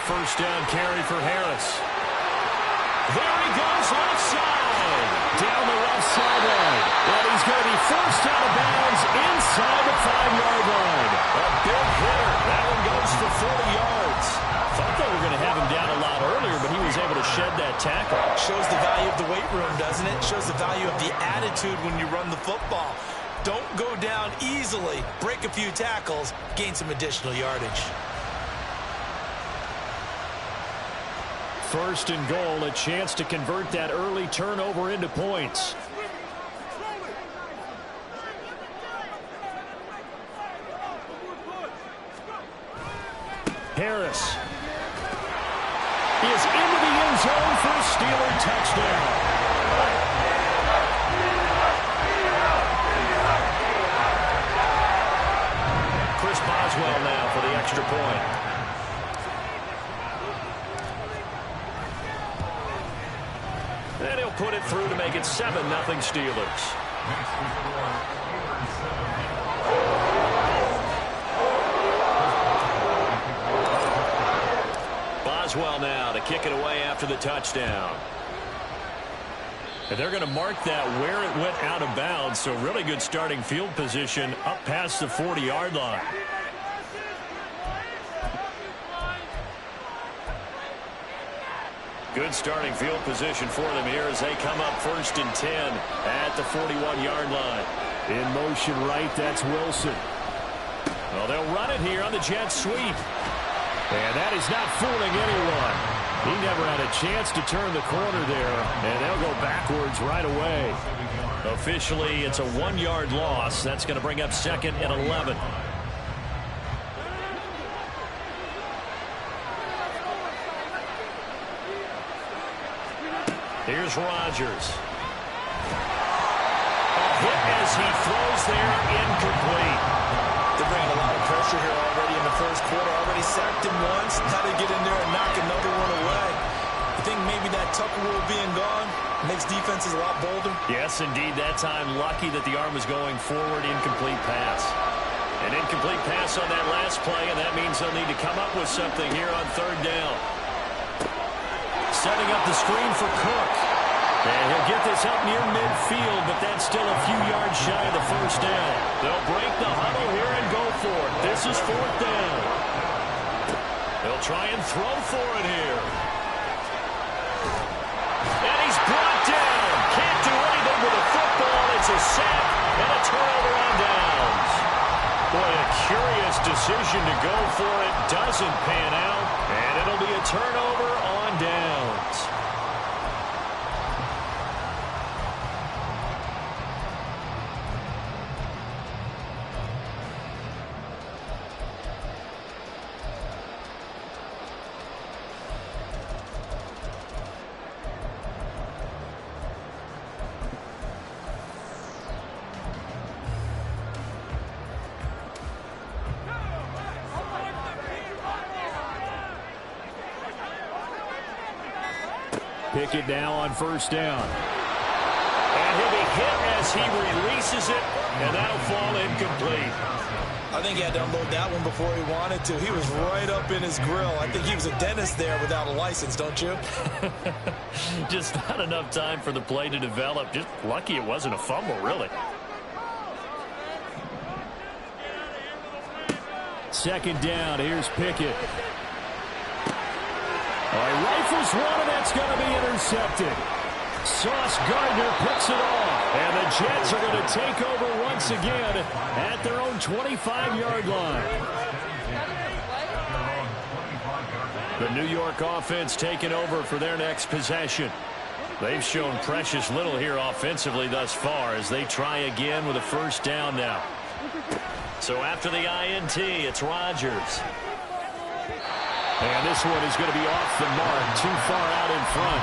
first down carry for Harris. There he goes left side. Down the left sideline. And he's going to be forced out of bounds inside the 5-yard line. A big hitter. That one goes for 40 yards. Thought they were going to have him down a lot earlier, but he was able to shed that tackle. Shows the value of the weight room, doesn't it? Shows the value of the attitude when you run the football. Don't go down easily. Break a few tackles. Gain some additional yardage. First and goal, a chance to convert that early turnover into points. Harris is into the end zone for a Steeler touchdown. Chris Boswell now for the extra point. And he'll put it through to make it 7-0 Steelers. Boswell now to kick it away after the touchdown. And they're going to mark that where it went out of bounds, so really good starting field position up past the 40-yard line. Good starting field position for them here as they come up 1st and 10 at the 41-yard line. In motion right, that's Wilson. Well, they'll run it here on the jet sweep. And that is not fooling anyone. He never had a chance to turn the corner there, and they'll go backwards right away. Officially, it's a 1-yard loss. That's going to bring up 2nd and 11. Here's Rodgers. A hit as he throws there, incomplete. They're bringing a lot of pressure here already in the first quarter. Already sacked him once. Had to get in there and knock another one away. I think maybe that Tucker rule being gone makes defenses a lot bolder. Yes, indeed. That time, lucky that the arm was going forward. Incomplete pass. An incomplete pass on that last play, and that means they'll need to come up with something here on 3rd down. Setting up the screen for Cook. And he'll get this up near midfield, but that's still a few yards shy of the first down. They'll break the huddle here and go for it. This is 4th down. They'll try and throw for it here. And he's brought down. Can't do anything with a football. It's a sack and a turnover on downs. Boy, a curious decision to go for it. Doesn't pan out. And it'll be a turnover on downs. Pickett now on 1st down. And he'll be hit as he releases it, and that'll fall incomplete. I think he had to unload that one before he wanted to. He was right up in his grill. I think he was a dentist there without a license, don't you? Just not enough time for the play to develop. Just lucky it wasn't a fumble, really. 2nd down. Here's Pickett. All right, rifles one, and that's going to be intercepted. Sauce Gardner picks it off, and the Jets are going to take over once again at their own 25-yard line. The New York offense taking over for their next possession. They've shown precious little here offensively thus far as they try again with a 1st down now. So after the INT, it's Rodgers. And this one is going to be off the mark, too far out in front.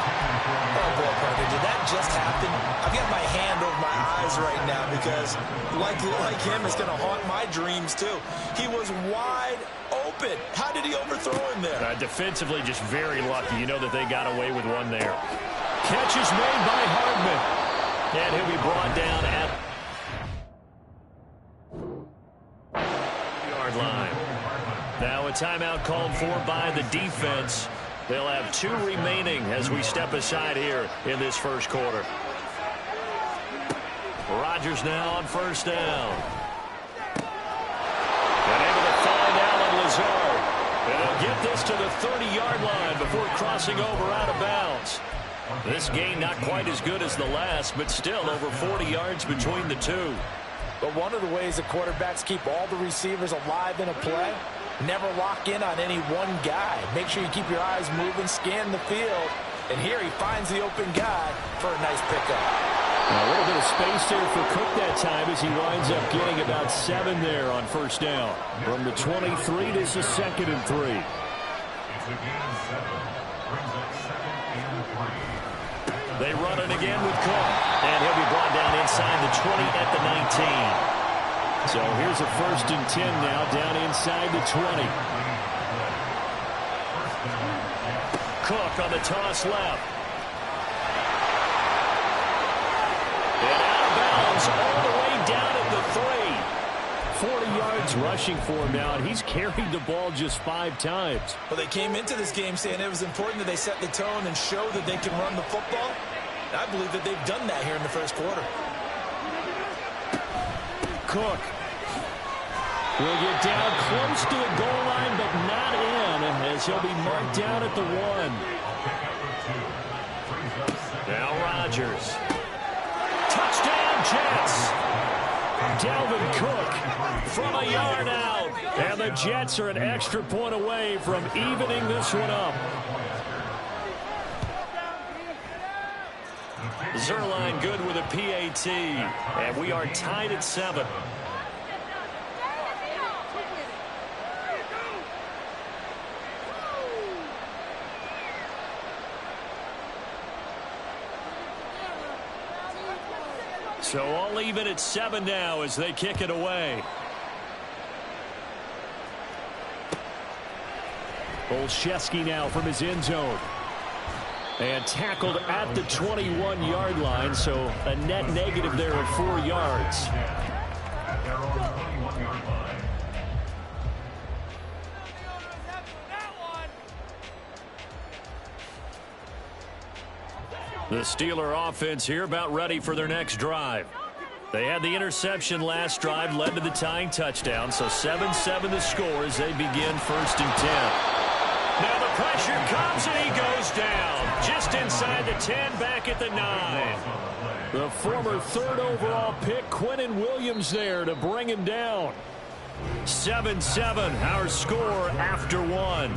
Oh, boy, Parker, did that just happen? I've got my hand over my eyes right now because, like him, it's going to haunt my dreams, too. He was wide open. How did he overthrow him there? Defensively, just very lucky. You know that they got away with one there. Catch is made by Hardman. And he'll be brought down at the yard line. Now it's timeout called for by the defense. They'll have 2 remaining as we step aside here in this first quarter. Rodgers now on first down. And able to find Allen Lazard. And they'll get this to the 30-yard line before crossing over out of bounds. This gain not quite as good as the last, but still over 40 yards between the two. But one of the ways that quarterbacks keep all the receivers alive in a play, never lock in on any one guy. Make sure you keep your eyes moving, scan the field. And here he finds the open guy for a nice pickup. A little bit of space there for Cook that time as he winds up getting about 7 there on first down. From the 23, this is 2nd and 3. They run it again with Cook. And he'll be brought down inside the 20 at the 19. So here's a 1st and 10 now down inside the 20. Cook on the toss left. And out of bounds all the way down at the 3. 40 yards rushing for him now, and he's carried the ball just 5 times. Well, they came into this game saying it was important that they set the tone and show that they can run the football. And I believe that they've done that here in the first quarter. Cook will get down close to the goal line, but not in, as he'll be marked down at the 1. Now Rodgers. Touchdown, Jets. Dalvin Cook from a yard out. And the Jets are an extra point away from evening this one up. Zerline good with a PAT. And we are tied at 7. So all even at 7 now as they kick it away. Olszewski now from his end zone. And tackled at the 21-yard line, so a net negative there of 4 yards. The Steeler offense here about ready for their next drive. They had the interception last drive, led to the tying touchdown, so 7-7 the score as they begin 1st and 10. Now the pressure comes and he goes down. Just inside the 10, back at the 9. The former 3rd overall pick, Quinnen Williams there to bring him down. 7-7, our score after 1.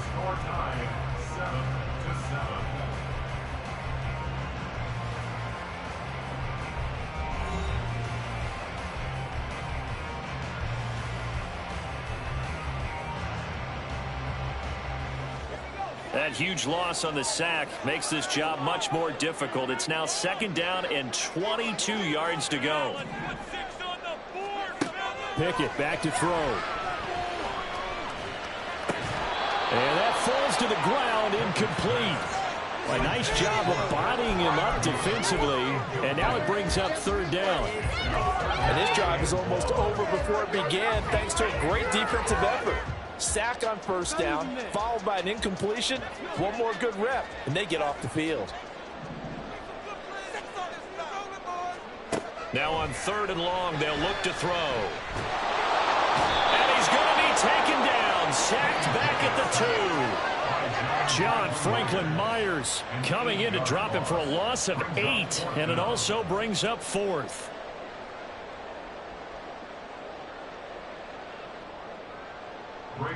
That huge loss on the sack makes this job much more difficult. It's now 2nd down and 22 yards to go. Pickett back to throw. And that falls to the ground, incomplete. A nice job of bodying him up defensively. And now it brings up 3rd down. And this drive is almost over before it began thanks to a great defensive effort. Sack on 1st down, followed by an incompletion. One more good rep, and they get off the field. Now on 3rd and long, they'll look to throw. And he's going to be taken down, sacked back at the 2. John Franklin Myers coming in to drop him for a loss of 8, and it also brings up 4th.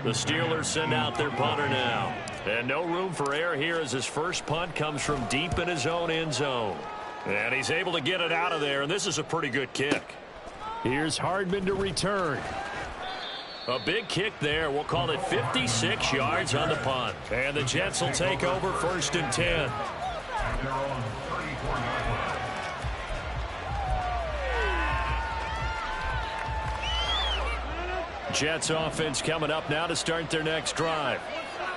The Steelers send out their punter now. And no room for error here as his first punt comes from deep in his own end zone. And he's able to get it out of there, and this is a pretty good kick. Here's Hardman to return. A big kick there. We'll call it 56 yards on the punt. And the Jets will take over 1st and 10. Jets offense coming up now to start their next drive.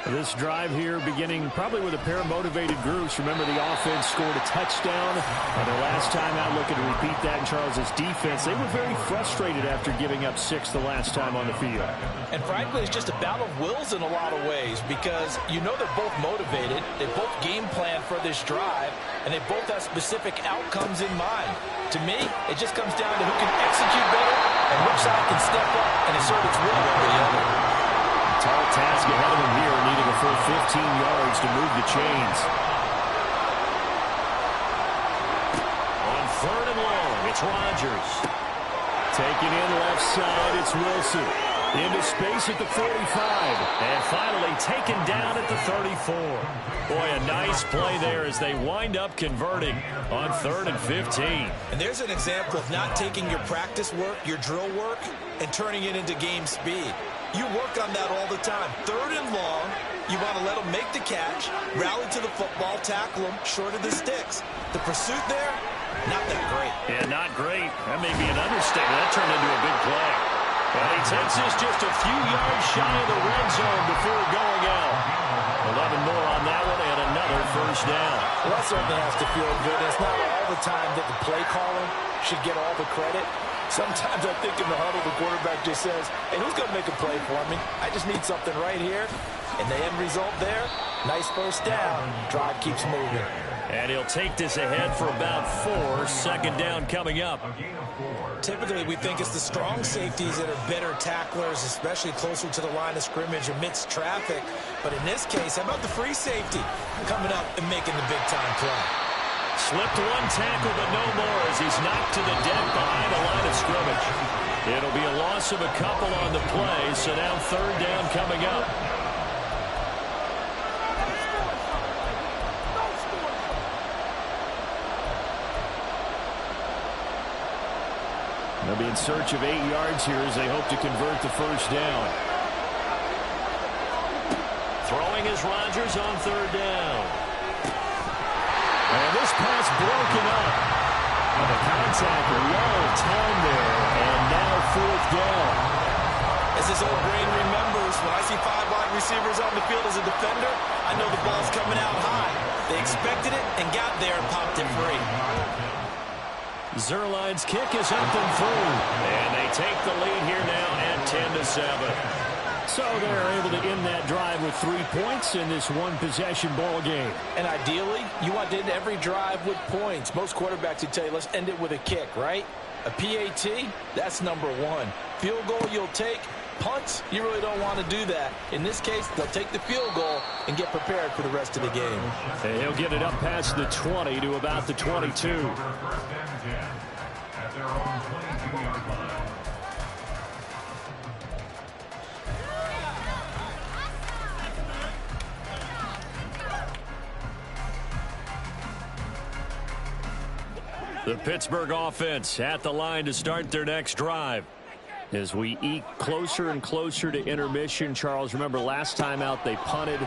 This drive here beginning probably with a pair of motivated groups. Remember, the offense scored a touchdown. And their last time out looking to repeat that in Charles's defense. They were very frustrated after giving up 6 the last time on the field. And frankly, it's just a battle of wills in a lot of ways because you know they're both motivated. They both game plan for this drive. And they both have specific outcomes in mind. To me, it just comes down to who can execute better and which side can step up and assert its will over the other. Tall task ahead of him here, needing a full 15 yards to move the chains. On 3rd and long, it's Rodgers. Taking in left side, it's Wilson. Into space at the 45. And finally taken down at the 34. Boy, a nice play there as they wind up converting on 3rd and 15. And there's an example of not taking your practice work, your drill work, and turning it into game speed. You work on that all the time. 3rd and long, you want to let them make the catch, rally to the football, tackle them short of the sticks. The pursuit there, not that great. Yeah, not great. That may be an understatement. That turned into a big play. And he takes this just a few yards shy of the red zone before going out. 11 more on that one and another first down. Well, that certainly has to feel good. It's not all the time that the play caller should get all the credit. Sometimes I think in the huddle, the quarterback just says, hey, who's going to make a play for me? I just need something right here. And the end result there, nice first down. Drive keeps moving. And he'll take this ahead for about 4. 2nd down coming up. Typically, we think it's the strong safeties that are better tacklers, especially closer to the line of scrimmage amidst traffic. But in this case, how about the free safety coming up and making the big-time play? Slipped one tackle, but no more as he's knocked to the deck behind the line of scrimmage. It'll be a loss of a couple on the play, so now 3rd down coming up. They'll be in search of 8 yards here as they hope to convert the first down. Throwing is Rodgers on 3rd down. And this pass broken up. And the contact well timed there. And now 4th down. As his old brain remembers, when I see 5 wide receivers on the field as a defender, I know the ball's coming out high. They expected it and got there and popped it free. Zerline's kick is up and through. And they take the lead here now at 10-7. So they're able to end that drive with 3 points in this one-possession ball game. And ideally, you want to end every drive with points. Most quarterbacks would tell you, let's end it with a kick, right? A PAT, that's number 1. Field goal you'll take. Punts, you really don't want to do that. In this case, they'll take the field goal and get prepared for the rest of the game. And he'll get it up past the 20 to about the 22. The Pittsburgh offense at the line to start their next drive. As we eke closer and closer to intermission, Charles, remember last time out they punted.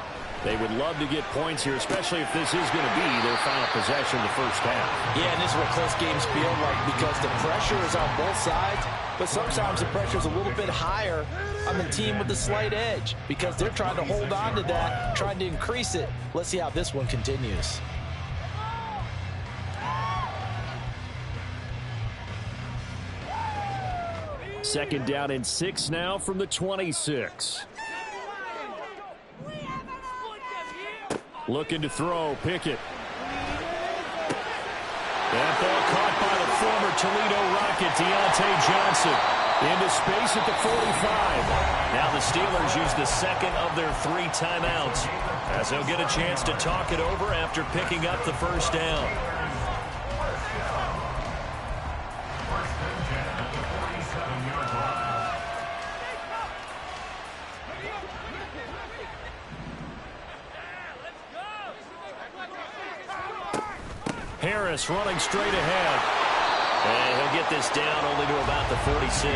They would love to get points here, especially if this is going to be their final possession of the first half. Yeah, and this is what close games feel like because the pressure is on both sides, but sometimes the pressure is a little bit higher on the team with the slight edge because they're trying to hold on to that, trying to increase it. Let's see how this one continues. Second down and 6 now from the 26. Looking to throw, Pickett. That ball caught by the former Toledo Rocket, Deontay Johnson. Into space at the 45. Now the Steelers use the second of their 3 timeouts as they'll get a chance to talk it over after picking up the first down. Harris running straight ahead. And he'll get this down only to about the 46.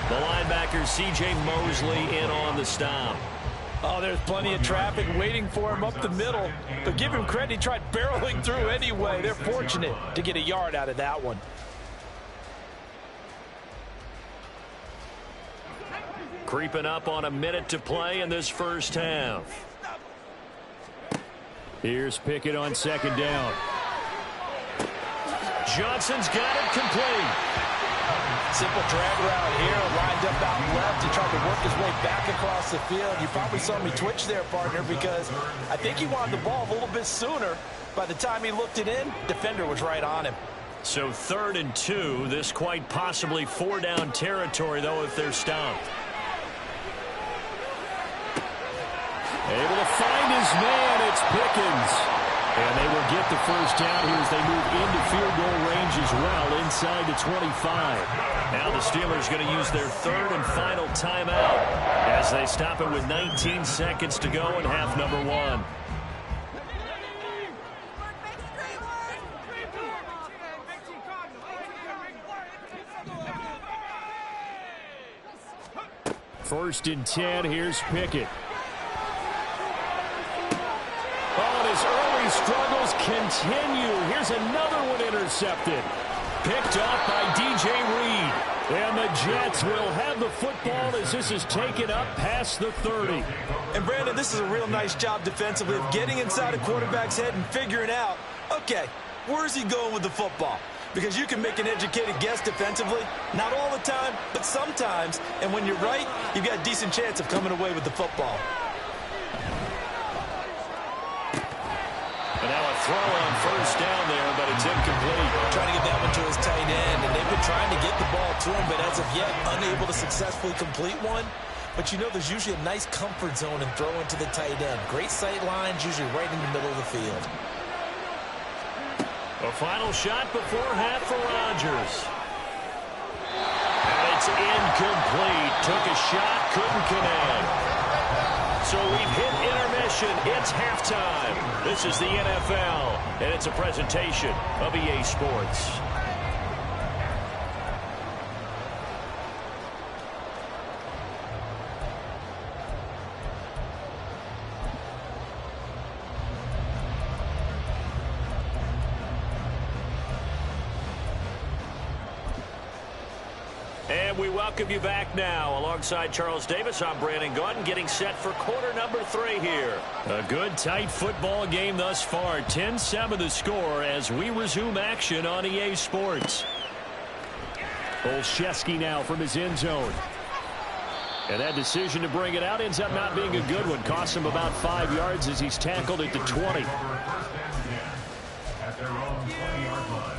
The linebacker, C.J. Mosley, in on the stop. Oh, there's plenty of traffic waiting for him up the middle. But give him credit, he tried barreling through anyway. They're fortunate to get a yard out of that one. Creeping up on a minute to play in this first half. Here's Pickett on second down. Johnson's got it complete. Simple drag route here, lined up out left. He tried to work his way back across the field. You probably saw me twitch there, partner, because I think he wanted the ball a little bit sooner. By the time he looked it in, defender was right on him. So 3rd and 2. This quite possibly 4-down territory, though, if they're stopped. Able to find his man. It's Pickens. And they will get the first down here as they move into field goal range as well, inside the 25. Now the Steelers going to use their 3rd and final timeout as they stop it with 19 seconds to go in half number 1. First and 10, here's Pickett. Oh, his early struggles continue. Here's another one intercepted. Picked off by DJ Reed. And the Jets will have the football as this is taken up past the 30. And Brandon, this is a real nice job defensively of getting inside a quarterback's head and figuring out, okay, where's he going with the football? Because you can make an educated guess defensively. Not all the time, but sometimes. And when you're right, you've got a decent chance of coming away with the football. And now a throw on first down there, but it's incomplete. Trying to get that one to his tight end, and they've been trying to get the ball to him, but as of yet, unable to successfully complete one. But you know there's usually a nice comfort zone in throwing to the tight end. Great sight lines, usually right in the middle of the field. A final shot before half for Rodgers. And it's incomplete. Took a shot, couldn't connect. So we've hit intermission. It's halftime. This is the NFL, and it's a presentation of EA Sports. And we welcome you back now. Alongside Charles Davis, I'm Brandon Gaudin, getting set for quarter number 3 here. A good, tight football game thus far. 10-7 the score as we resume action on EA Sports. Olszewski now from his end zone. And that decision to bring it out ends up not being a good one. Costs him about 5 yards as he's tackled at the 20. At their own 20-yard line.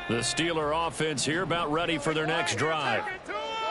The Steeler offense here about ready for their next drive.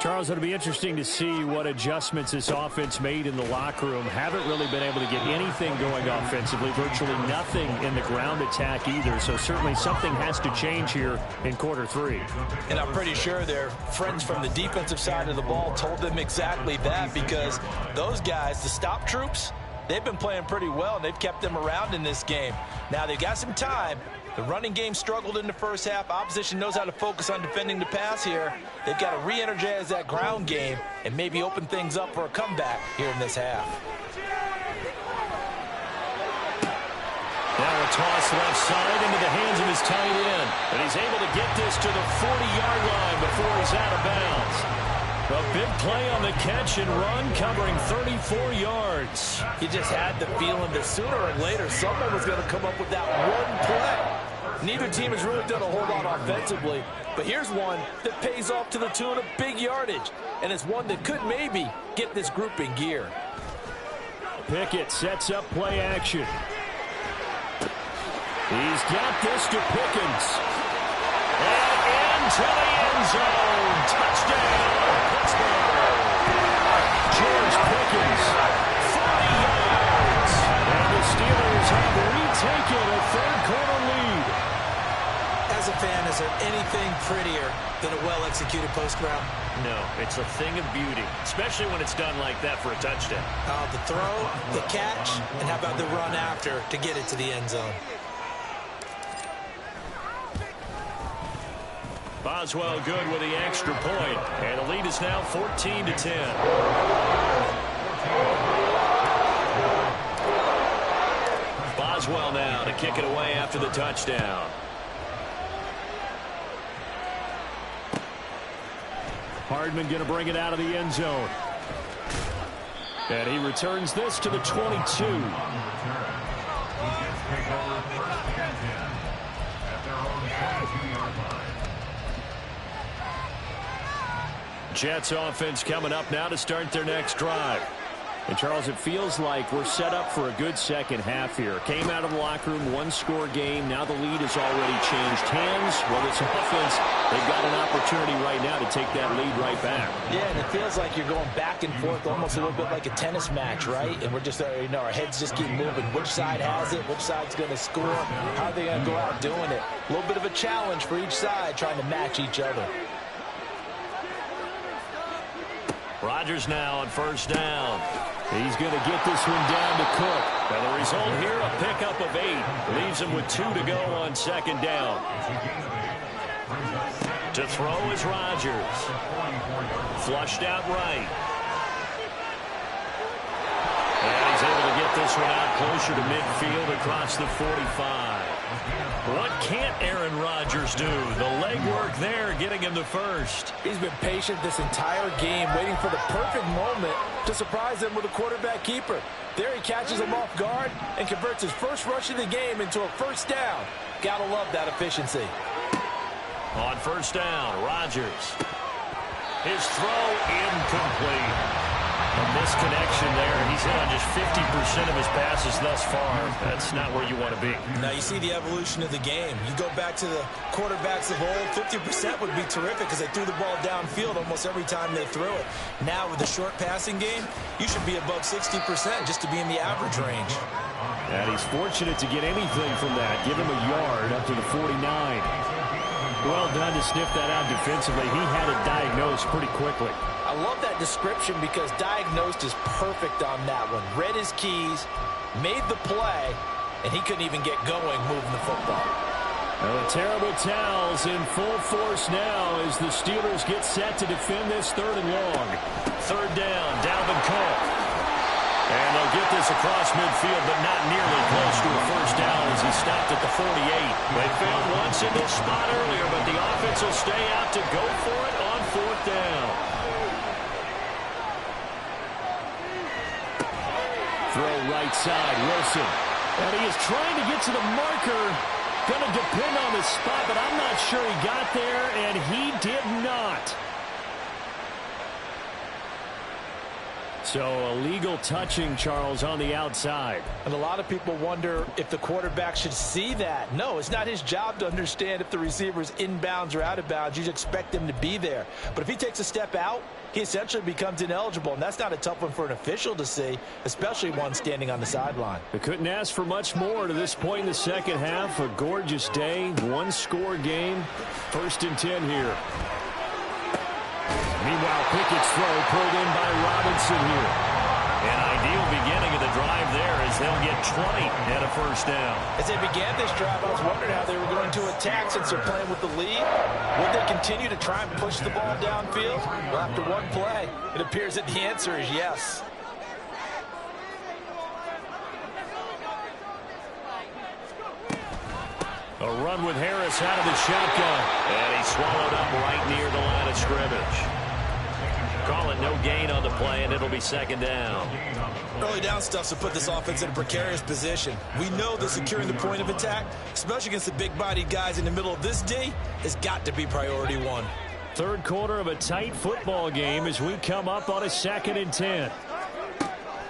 Charles, it'll be interesting to see what adjustments this offense made in the locker room. Haven't really been able to get anything going offensively, virtually nothing in the ground attack either. So certainly something has to change here in quarter 3. And I'm pretty sure their friends from the defensive side of the ball told them exactly that, because those guys, the stop troops, they've been playing pretty well, and they've kept them around in this game. Now they've got some time. The running game struggled in the first half. Opposition knows how to focus on defending the pass here. They've got to re-energize that ground game and maybe open things up for a comeback here in this half. Now a toss left side into the hands of his tight end. And he's able to get this to the 40-yard line before he's out of bounds. A big play on the catch and run, covering 34 yards. You just had the feeling that sooner or later someone was going to come up with that one play. Neither team has really done a whole lot offensively, but here's one that pays off to the tune of big yardage, and it's one that could maybe get this group in gear. Pickett sets up play action. He's got this to Pickens. And into the end zone. Touchdown, Pittsburgh. George Pickens, 40 yards. And the Steelers have retaken a third-quarter lead. As a fan, is there anything prettier than a well-executed post route? No, it's a thing of beauty, especially when it's done like that for a touchdown. The throw, the catch, and how about the run after to get it to the end zone? Boswell good with the extra point, and the lead is now 14-10. Boswell now to kick it away after the touchdown. Hardman going to bring it out of the end zone. And he returns this to the 22. Jets offense coming up now to start their next drive. And, Charles, it feels like we're set up for a good second half here. Came out of the locker room, one-score game. Now the lead has already changed hands. Well, this offense, they've got an opportunity right now to take that lead right back. Yeah, and it feels like you're going back and forth, almost a little bit like a tennis match, right? And we're just, our heads just keep moving. Which side has it? Which side's going to score? How are they going to go out doing it? A little bit of a challenge for each side, trying to match each other. Rodgers now on first down. He's going to get this one down to Cook. And the result here, a pickup of 8. Leaves him with 2 to go on second down. To throw is Rodgers. Flushed out right. And he's able to get this one out closer to midfield across the 45. What can't Aaron Rodgers do? The legwork there getting him the first. He's been patient this entire game, waiting for the perfect moment to surprise them with a quarterback keeper. There he catches him off guard and converts his first rush of the game into a first down. Gotta love that efficiency. On first down, Rodgers. His throw incomplete. A misconnection there. He's hit on just 50% of his passes thus far. That's not where you want to be. Now you see the evolution of the game. You go back to the quarterbacks of old, 50% would be terrific because they threw the ball downfield almost every time they threw it. Now with the short passing game, you should be above 60% just to be in the average range. And he's fortunate to get anything from that. Give him a yard up to the 49. Well done to sniff that out defensively. He had it diagnosed pretty quickly. I love that description because diagnosed is perfect on that one. Read his keys, made the play, and he couldn't even get going moving the football. Well, the terrible towels in full force now as the Steelers get set to defend this 3rd and long. Third down, Dalvin Cook. And they'll get this across midfield, but not nearly close to a first down as he stopped at the 48. They failed once in this spot earlier, but the offense will stay out to go for it on 4th down. Throw right side, Wilson. And he is trying to get to the marker. Going to depend on the spot, but I'm not sure he got there, and he did not. So illegal touching, Charles, on the outside. And a lot of people wonder if the quarterback should see that. No, it's not his job to understand if the receiver is inbounds or out of bounds. You just expect him to be there. But if he takes a step out, he essentially becomes ineligible. And that's not a tough one for an official to see, especially one standing on the sideline. They couldn't ask for much more to this point in the second half. A gorgeous day, one-score game. 1st and 10 here. Meanwhile, Pickett's throw pulled in by Robinson here. An ideal beginning of the drive there as they'll get 20 and a first down. As they began this drive, I was wondering how they were going to attack since they're playing with the lead. Would they continue to try and push the ball downfield? Well, after one play, it appears that the answer is yes. A run with Harris out of the shotgun. And he's swallowed up right near the line of scrimmage. Call it no gain on the play, and it'll be 2nd down. Early down stuff to put this offense in a precarious position. We know that securing the point of attack, especially against the big-bodied guys in the middle of this D, has got to be priority 1. 3rd quarter of a tight football game as we come up on a 2nd and 10.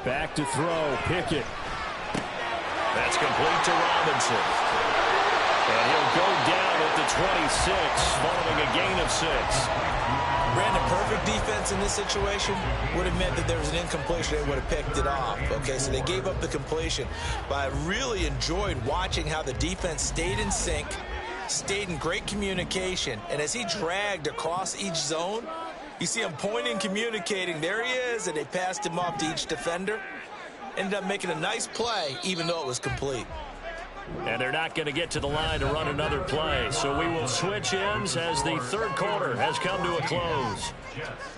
Back to throw, Pickett. That's complete to Robinson. And he'll go down at the 26 following a gain of 6. Brandon, perfect defense in this situation would have meant that there was an incompletion. They would have picked it off. Okay, so they gave up the completion. But I really enjoyed watching how the defense stayed in sync, stayed in great communication, and as he dragged across each zone, you see him pointing, communicating. There he is, and they passed him off to each defender. Ended up making a nice play, even though it was complete. And they're not going to get to the line to run another play. So we will switch ends as the third quarter has come to a close.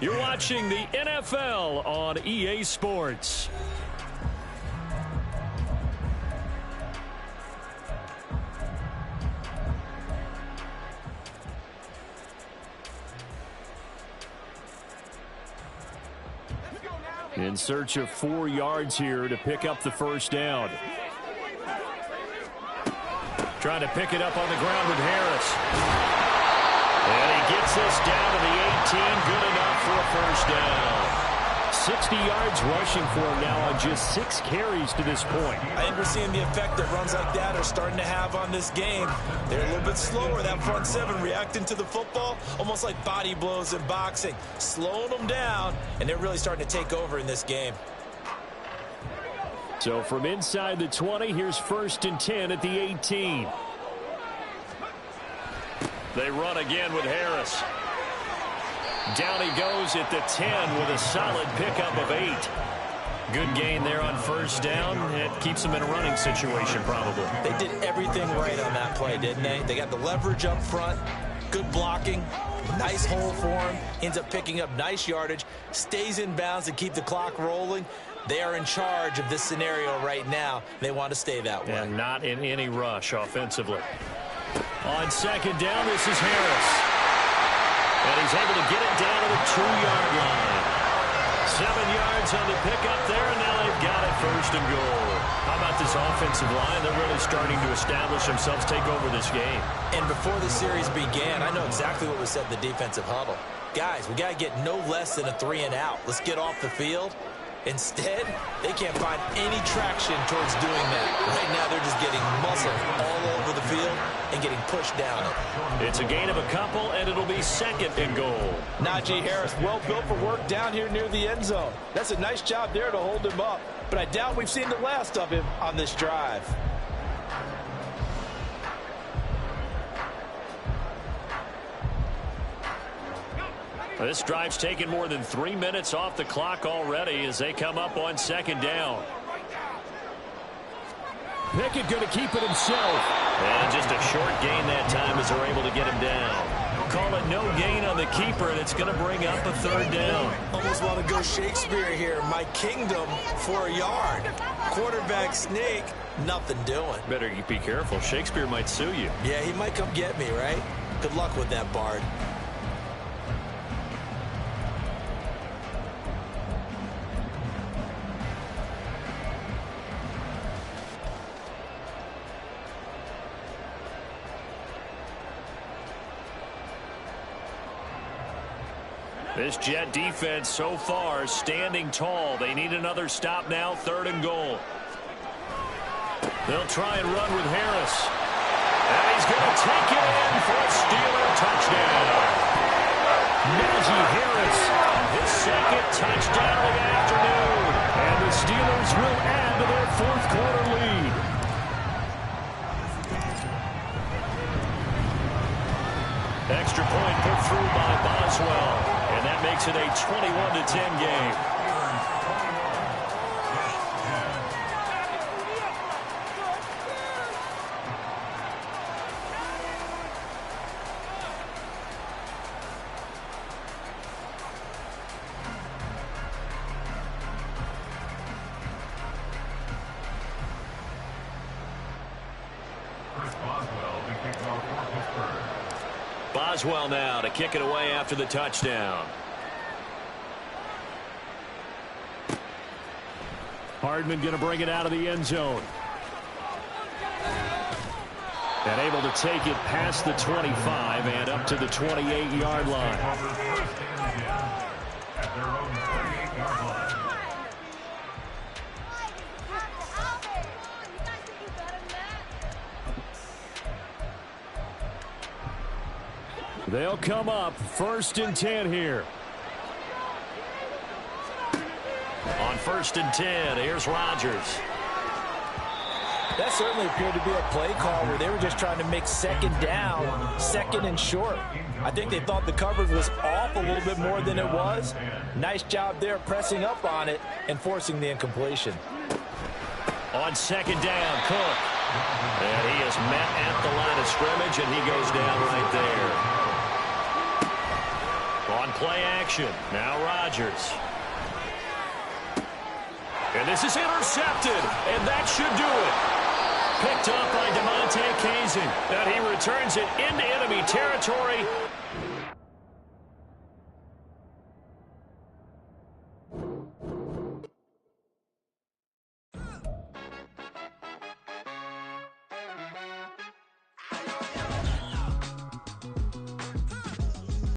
You're watching the NFL on EA Sports. In search of 4 yards here to pick up the first down. Trying to pick it up on the ground with Harris. And he gets this down to the 18. Good enough for a first down. 60 yards rushing for him now on just 6 carries to this point. I think we're seeing the effect that runs like that are starting to have on this game. They're a little bit slower, that front seven, reacting to the football, almost like body blows in boxing, slowing them down, and they're really starting to take over in this game. So from inside the 20, here's 1st and 10 at the 18. They run again with Harris. Down he goes at the 10 with a solid pickup of 8. Good gain there on first down. It keeps them in a running situation probably. They did everything right on that play, didn't they? They got the leverage up front, good blocking, nice hole for him, ends up picking up nice yardage, stays in bounds to keep the clock rolling. They are in charge of this scenario right now. They want to stay that way. And not in any rush offensively. On second down, this is Harris. And he's able to get it down to the 2-yard line. 7 yards on the pickup there, and now they've got it 1st and goal. How about this offensive line? They're really starting to establish themselves, take over this game. And before the series began, I know exactly what was said in the defensive huddle. Guys, we got to get no less than a 3 and out. Let's get off the field. Instead, they can't find any traction towards doing that. Right now, they're just getting muscle all over the field and getting pushed down it. It's a gain of a couple, and it'll be 2nd and goal. Najee Harris, well built for work down here near the end zone. That's a nice job there to hold him up. But I doubt we've seen the last of him on this drive. This drive's taken more than 3 minutes off the clock already as they come up on 2nd down. Pickett going to keep it himself. And just a short gain that time as they're able to get him down. Call it no gain on the keeper, and it's going to bring up a 3rd down. Almost want to go Shakespeare here. My kingdom for a yard. Quarterback sneak, nothing doing. Better be careful. Shakespeare might sue you. Yeah, he might come get me, right? Good luck with that, Bard. This Jet defense so far standing tall. They need another stop now, 3rd and goal. They'll try and run with Harris. And he's going to take it in for a Steeler touchdown. Najee Harris, his 2nd touchdown of the afternoon. And the Steelers will add to their 4th quarter lead. Extra point put through by Boswell. And that makes it a 21-10 game. Boswell now to kick it away after the touchdown. Hardman going to bring it out of the end zone. And able to take it past the 25 and up to the 28-yard line. They'll come up 1st and 10 here. On 1st and 10, here's Rodgers. That certainly appeared to be a play call where they were just trying to make second down, second and short. I think they thought the coverage was off a little bit more than it was. Nice job there pressing up on it and forcing the incompletion. On second down, Cook. And he is met at the line of scrimmage, and he goes down right there. On play action, now Rodgers. And this is intercepted, and that should do it. Picked up by Damontae Kazee. And he returns it into enemy territory